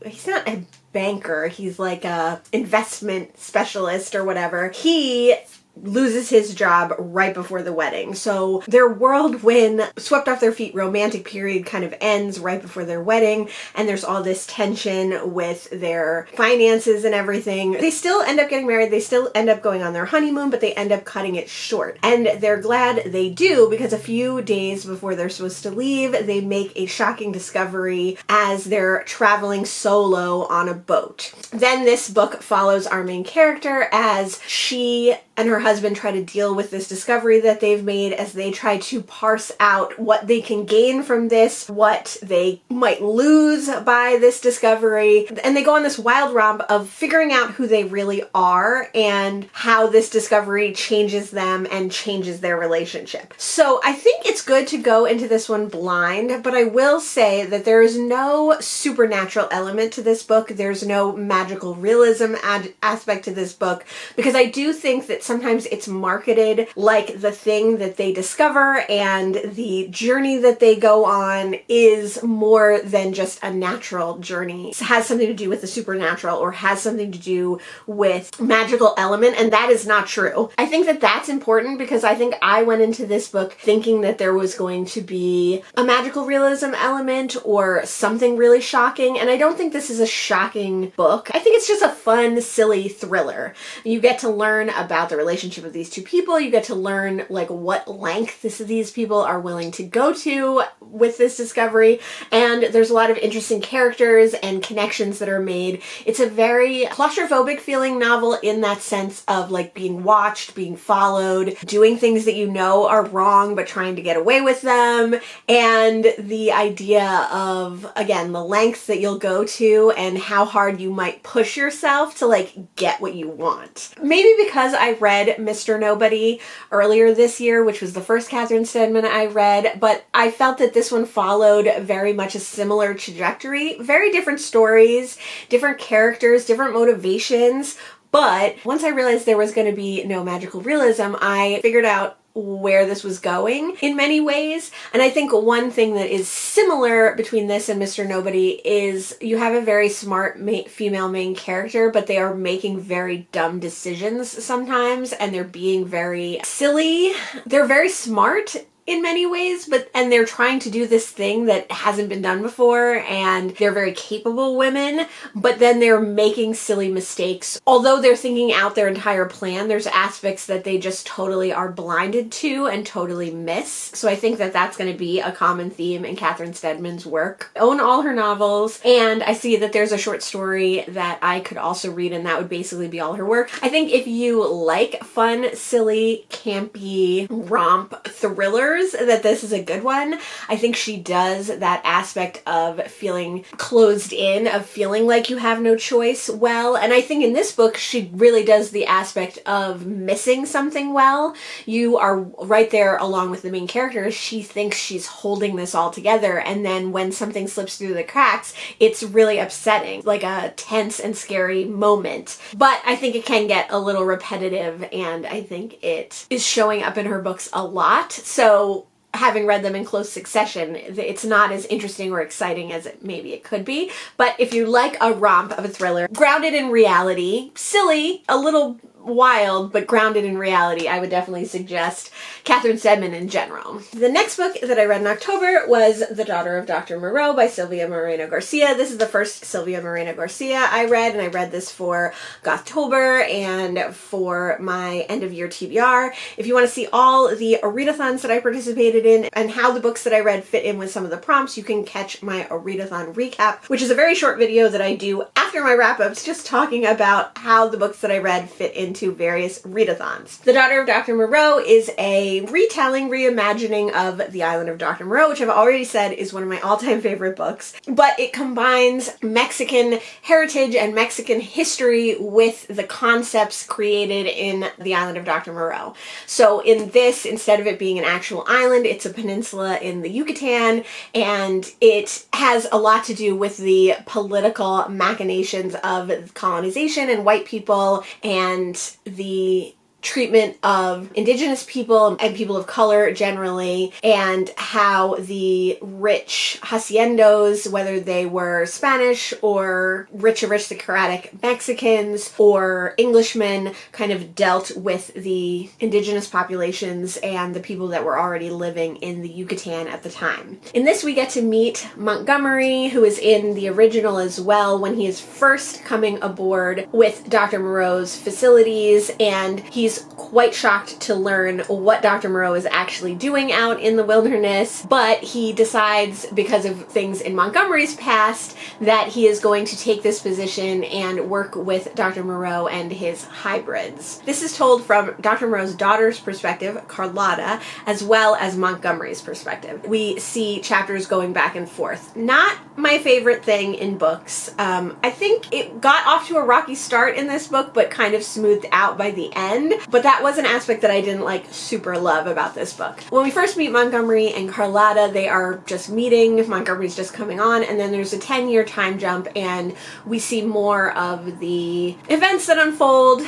he's not a banker, he's like a investment specialist or whatever, he loses his job right before the wedding. So their whirlwind, swept off their feet romantic period kind of ends right before their wedding, and there's all this tension with their finances and everything. They still end up getting married, they still end up going on their honeymoon, but they end up cutting it short. And they're glad they do, because a few days before they're supposed to leave, they make a shocking discovery as they're traveling solo on a boat. Then this book follows our main character as she and her husband try to deal with this discovery that they've made, as they try to parse out what they can gain from this, what they might lose by this discovery. And they go on this wild romp of figuring out who they really are and how this discovery changes them and changes their relationship. So I think it's good to go into this one blind, but I will say that there is no supernatural element to this book. There's no magical realism aspect to this book, because I do think that sometimes it's marketed like the thing that they discover, and the journey that they go on is more than just a natural journey. It has something to do with the supernatural or has something to do with magical element, and that is not true. I think that that's important, because I think I went into this book thinking that there was going to be a magical realism element or something really shocking, and I don't think this is a shocking book. I think it's just a fun, silly thriller. You get to learn about the relationship of these two people. You get to learn like what length these people are willing to go to with this discovery, and there's a lot of interesting characters and connections that are made. It's a very claustrophobic feeling novel in that sense of like being watched, being followed, doing things that you know are wrong but trying to get away with them, and the idea of, again, the lengths that you'll go to and how hard you might push yourself to like get what you want. Maybe because I read Mr. Nobody earlier this year, which was the first Catherine Steadman I read, but I felt that this one followed very much a similar trajectory. Very different stories, different characters, different motivations, but once I realized there was going to be no magical realism, I figured out where this was going in many ways. And I think one thing that is similar between this and Mr. Nobody is you have a very smart female main character, but they are making very dumb decisions sometimes, and they're being very silly. They're very smart in many ways, and they're trying to do this thing that hasn't been done before, and they're very capable women, but then they're making silly mistakes. Although they're thinking out their entire plan, there's aspects that they just totally are blinded to and totally miss. So I think that that's going to be a common theme in Catherine Steadman's work. I own all her novels, and I see that there's a short story that I could also read, and that would basically be all her work. I think if you like fun, silly, campy, romp thrillers, that this is a good one. I think she does that aspect of feeling closed in, of feeling like you have no choice well, and I think in this book she really does the aspect of missing something well. You are right there along with the main character. She thinks she's holding this all together, and then when something slips through the cracks, it's really upsetting, like a tense and scary moment. But I think it can get a little repetitive, and I think it is showing up in her books a lot. So having read them in close succession, it's not as interesting or exciting as maybe it could be. But if you like a romp of a thriller, grounded in reality, silly, a little wild, but grounded in reality, I would definitely suggest Catherine Steadman in general. The next book that I read in October was The Daughter of Dr. Moreau by Silvia Moreno Garcia. This is the first Silvia Moreno Garcia I read, and I read this for Gothtober and for my end of year TBR. If you want to see all the readathons that I participated in and how the books that I read fit in with some of the prompts, you can catch my Readathon Recap, which is a very short video that I do after my wrap-ups, just talking about how the books that I read fit into various readathons. The Daughter of Dr. Moreau is a retelling, reimagining of The Island of Dr. Moreau, which I've already said is one of my all-time favorite books, but it combines Mexican heritage and Mexican history with the concepts created in The Island of Dr. Moreau. So in this, instead of it being an actual island, it's a peninsula in the Yucatan, and it has a lot to do with the political machinations of colonization and white people, and the treatment of indigenous people and people of color generally, and how the rich haciendos, whether they were Spanish or rich aristocratic Mexicans or Englishmen, kind of dealt with the indigenous populations and the people that were already living in the Yucatan at the time. In this, we get to meet Montgomery, who is in the original as well, when he is first coming aboard with Dr. Moreau's facilities, and he's quite shocked to learn what Dr. Moreau is actually doing out in the wilderness, but he decides, because of things in Montgomery's past, that he is going to take this position and work with Dr. Moreau and his hybrids. This is told from Dr. Moreau's daughter's perspective, Carlotta, as well as Montgomery's perspective. We see chapters going back and forth. Not my favorite thing in books. I think it got off to a rocky start in this book, but kind of smoothed out by the end. But that was an aspect that I didn't super love about this book. When we first meet Montgomery and Carlotta, they are just meeting. Montgomery's just coming on, and then there's a 10-year time jump, and we see more of the events that unfold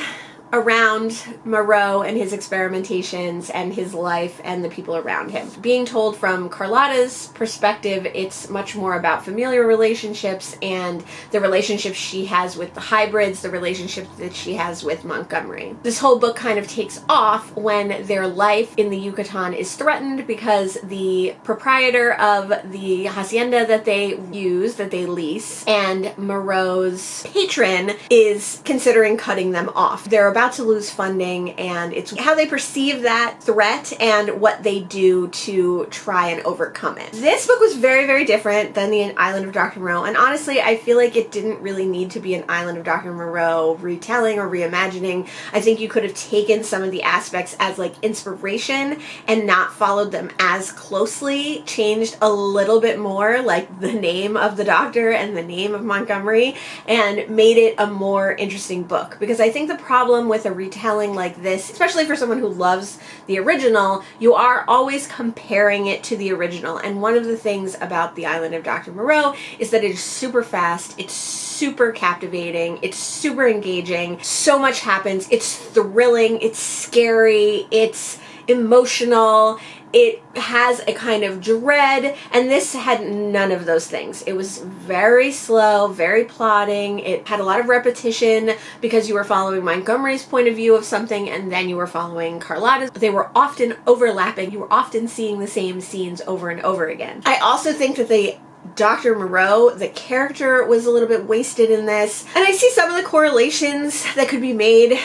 around Moreau and his experimentations and his life and the people around him. Being told from Carlotta's perspective, it's much more about familial relationships and the relationships she has with the hybrids, the relationships that she has with Montgomery. This whole book kind of takes off when their life in the Yucatan is threatened because the proprietor of the hacienda that they use, that they lease, and Moreau's patron is considering cutting them off. They're about to lose funding, and it's how they perceive that threat and what they do to try and overcome it. This book was very, very different than The Island of Dr. Moreau, and honestly, I feel like it didn't really need to be an Island of Dr. Moreau retelling or reimagining. I think you could have taken some of the aspects as inspiration and not followed them as closely, changed a little bit more, like the name of the doctor and the name of Montgomery, and made it a more interesting book. Because I think the problem with a retelling like this, especially for someone who loves the original, you are always comparing it to the original. And one of the things about The Island of Dr. Moreau is that it is super fast, it's super captivating, it's super engaging, so much happens, it's thrilling, it's scary, it's emotional, it has a kind of dread, and this had none of those things. It was very slow, very plodding. It had a lot of repetition because you were following Montgomery's point of view of something and then you were following Carlotta's. They were often overlapping. You were often seeing the same scenes over and over again. I also think that Dr. Moreau, the character, was a little bit wasted in this. And I see some of the correlations that could be made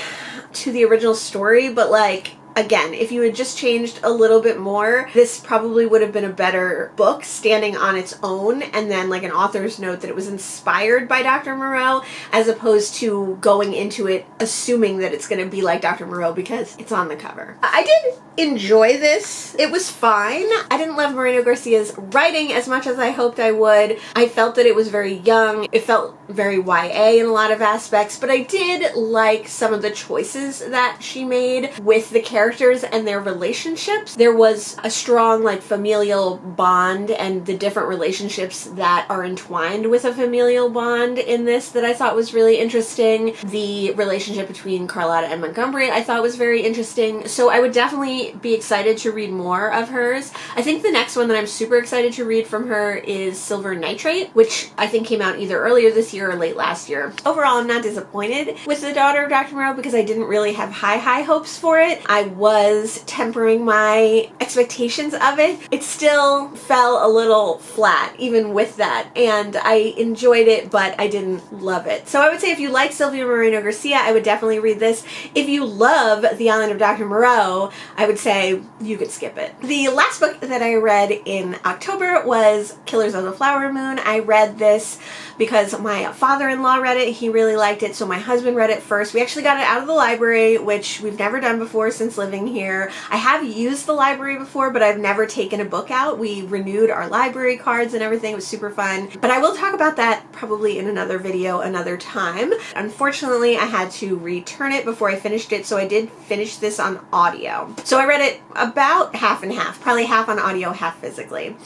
to the original story, but like, again, if you had just changed a little bit more, this probably would have been a better book standing on its own, and then like an author's note that it was inspired by Dr. Moreau, as opposed to going into it assuming that it's going to be like Dr. Moreau because it's on the cover. I did enjoy this. It was fine. I didn't love Moreno Garcia's writing as much as I hoped I would. I felt that it was very young. It felt very YA in a lot of aspects, but I did like some of the choices that she made with the characters and their relationships. There was a strong like familial bond and the different relationships that are entwined with a familial bond in this that I thought was really interesting. The relationship between Carlotta and Montgomery I thought was very interesting. So I would definitely be excited to read more of hers. I think the next one that I'm super excited to read from her is Silver Nitrate, which I think came out either earlier this year or late last year. Overall, I'm not disappointed with The Daughter of Dr. Moreau because I didn't really have high hopes for it. I was tempering my expectations of it. It still fell a little flat even with that, and I enjoyed it, but I didn't love it. So I would say if you like Sylvia Moreno Garcia, I would definitely read this. If you love The Island of Dr. Moreau, I would say you could skip it. The last book that I read in October was Killers of the Flower Moon. I read this because my father-in-law read it. He really liked it, so my husband read it first. We actually got it out of the library, which we've never done before since living here. I have used the library before, but I've never taken a book out. We renewed our library cards and everything. It was super fun. But I will talk about that probably in another video another time. Unfortunately, I had to return it before I finished it, so I did finish this on audio. So I read it about half and half, probably half on audio, half physically.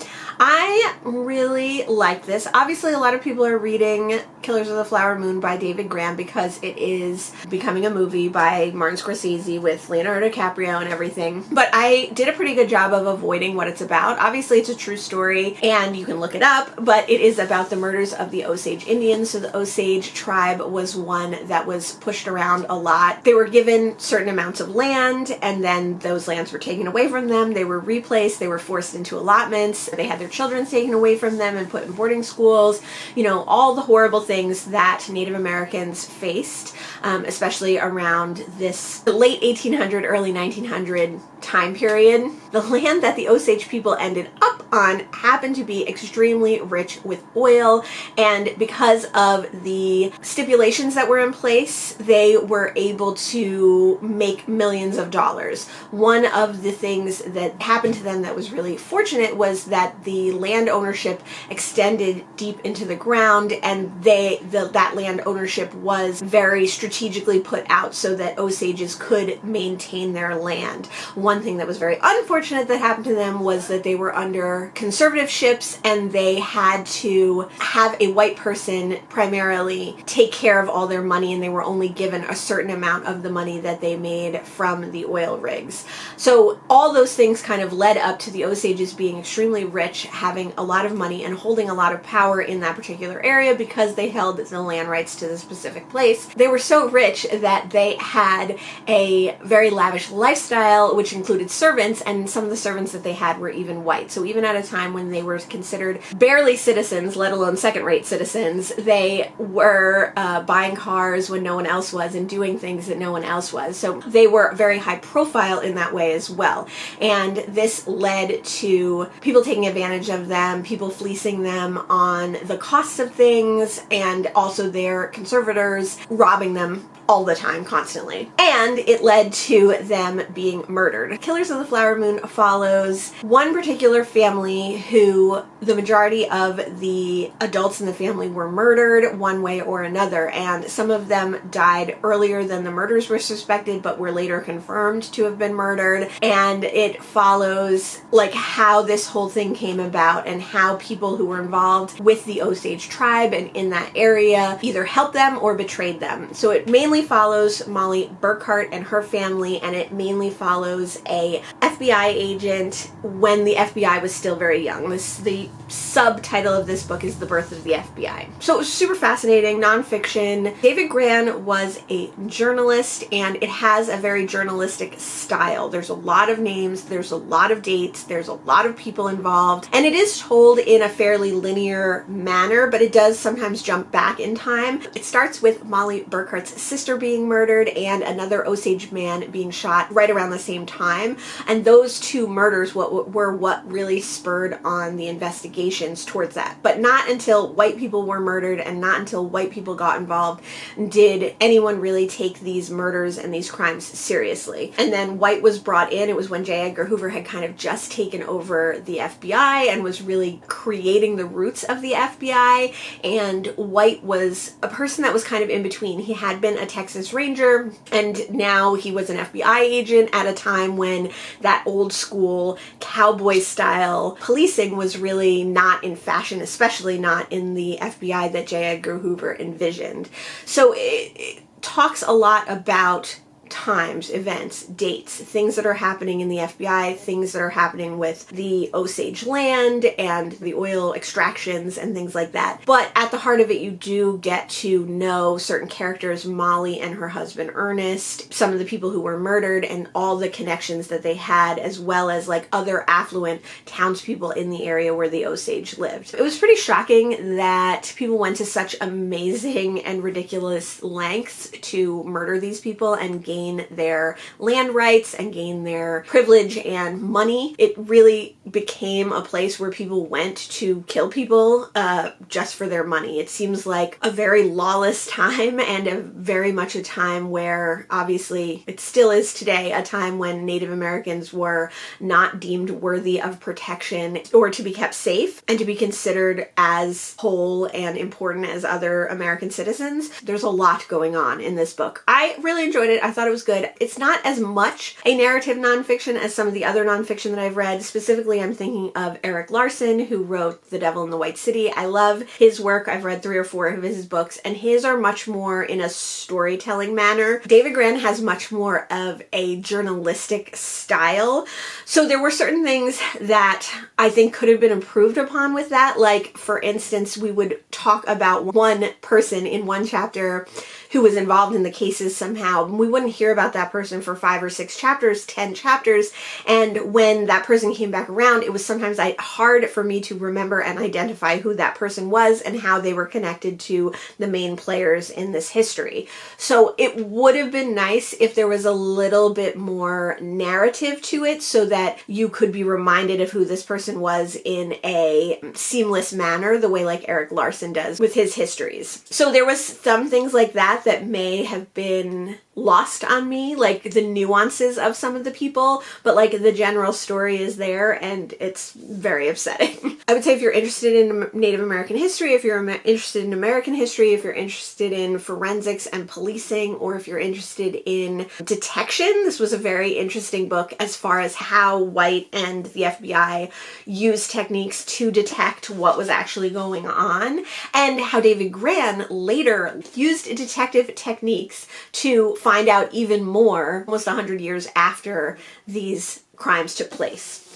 I really liked this. Obviously, a lot of people are reading Killers of the Flower Moon by David Graham because it is becoming a movie by Martin Scorsese with Leonardo DiCaprio and everything. But I did a pretty good job of avoiding what it's about. Obviously, it's a true story and you can look it up, but it is about the murders of the Osage Indians. So the Osage tribe was one that was pushed around a lot. They were given certain amounts of land and then those lands were taken away from them. They were replaced. They were forced into allotments. They had their children taken away from them and put in boarding schools. You know, all the horrible things that Native Americans faced, especially around this late 1800, early 1900 time period. The land that the Osage people ended up on happened to be extremely rich with oil, and because of the stipulations that were in place, they were able to make millions of dollars. One of the things that happened to them that was really fortunate was that the land ownership extended deep into the ground, and that land ownership was very strategically put out so that Osages could maintain their land. One thing that was very unfortunate that happened to them was that they were under conservatorships and they had to have a white person primarily take care of all their money, and they were only given a certain amount of the money that they made from the oil rigs. So all those things kind of led up to the Osages being extremely rich, having a lot of money and holding a lot of power in that particular area because they held the land rights to the specific place. They were so rich that they had a very lavish lifestyle, which included servants, and some of the servants that they had were even white. So even at a time when they were considered barely citizens, let alone second-rate citizens, they were buying cars when no one else was and doing things that no one else was. So they were very high profile in that way as well. And this led to people taking advantage of them, people fleecing them on the costs of things, and also their conservators robbing them all the time, constantly. And it led to them being murdered. Killers of the Flower Moon follows one particular family who the majority of the adults in the family were murdered one way or another, and some of them died earlier than the murders were suspected but were later confirmed to have been murdered. And it follows like how this whole thing came about and how people who were involved with the Osage tribe and in that area either helped them or betrayed them. So it mainly mainly follows Molly Burkhart and her family, and it mainly follows a FBI agent when the FBI was still very young. The subtitle of this book is The Birth of the FBI. So it was super fascinating, nonfiction. David Grann was a journalist, and it has a very journalistic style. There's a lot of names, there's a lot of dates, there's a lot of people involved, and it is told in a fairly linear manner, but it does sometimes jump back in time. It starts with Molly Burkhart's sister being murdered and another Osage man being shot right around the same time, and those two murders were what really spurred on the investigations towards that. But not until white people were murdered and not until white people got involved did anyone really take these murders and these crimes seriously. And then White was brought in. It was when J. Edgar Hoover had kind of just taken over the FBI and was really creating the roots of the FBI, and White was a person that was kind of in between. He had been a Texas Ranger, and now he was an FBI agent at a time when that old school cowboy style policing was really not in fashion, especially not in the FBI that J. Edgar Hoover envisioned. So it talks a lot about times, events, dates, things that are happening in the FBI, things that are happening with the Osage land and the oil extractions and things like that. But at the heart of it, you do get to know certain characters, Molly and her husband Ernest, some of the people who were murdered, and all the connections that they had, as well as like other affluent townspeople in the area where the Osage lived. It was pretty shocking that people went to such amazing and ridiculous lengths to murder these people and gain their land rights and gain their privilege and money. It really became a place where people went to kill people just for their money. It seems like a very lawless time, and very much a time where, obviously it still is today, a time when Native Americans were not deemed worthy of protection or to be kept safe and to be considered as whole and important as other American citizens. There's a lot going on in this book. I really enjoyed it. I thought it was good. It's not as much a narrative nonfiction as some of the other nonfiction that I've read. Specifically, I'm thinking of Eric Larson, who wrote The Devil in the White City. I love his work. I've read 3 or 4 of his books, and his are much more in a storytelling manner. David Grann has much more of a journalistic style. So there were certain things that I think could have been improved upon with that. Like, for instance, we would talk about one person in one chapter who was involved in the cases somehow. We wouldn't hear about that person for 5 or 6 chapters, 10 chapters, and when that person came back around, it was sometimes hard for me to remember and identify who that person was and how they were connected to the main players in this history. So it would have been nice if there was a little bit more narrative to it so that you could be reminded of who this person was in a seamless manner, the way like Eric Larson does with his histories. So there was some things like that may have been lost on me, like the nuances of some of the people, but like the general story is there, and it's very upsetting. I would say if you're interested in Native American history, if you're interested in American history, if you're interested in forensics and policing, or if you're interested in detection, this was a very interesting book as far as how White and the FBI used techniques to detect what was actually going on, and how David Grann later used detective techniques to find out even more almost 100 years after these crimes took place.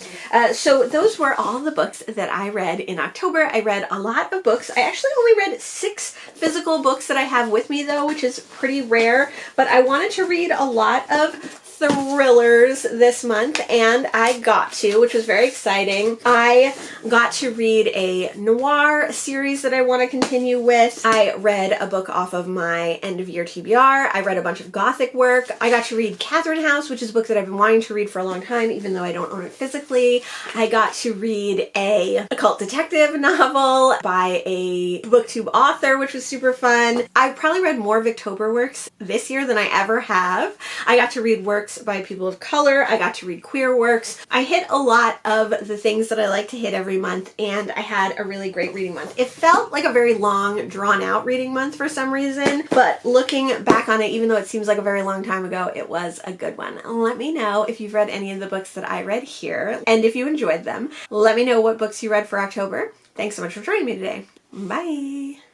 So those were all the books that I read in October. I read a lot of books. I actually only read 6 physical books that I have with me though, which is pretty rare, but I wanted to read a lot of thrillers this month, and I got to, which was very exciting. I got to read a noir series that I want to continue with. I read a book off of my end of year TBR. I read a bunch of gothic work. I got to read Catherine House, which is a book that I've been wanting to read for a long time, even though I don't own it physically. I got to read a occult detective novel by a booktube author, which was super fun. I probably read more Victober works this year than I ever have. I got to read works by people of color. I got to read queer works. I hit a lot of the things that I like to hit every month, and I had a really great reading month. It felt like a very long, drawn-out reading month for some reason, but looking back on it, even though it seems like a very long time ago, it was a good one. Let me know if you've read any of the books that I read here, and if you enjoyed them. Let me know what books you read for October. Thanks so much for joining me today. Bye!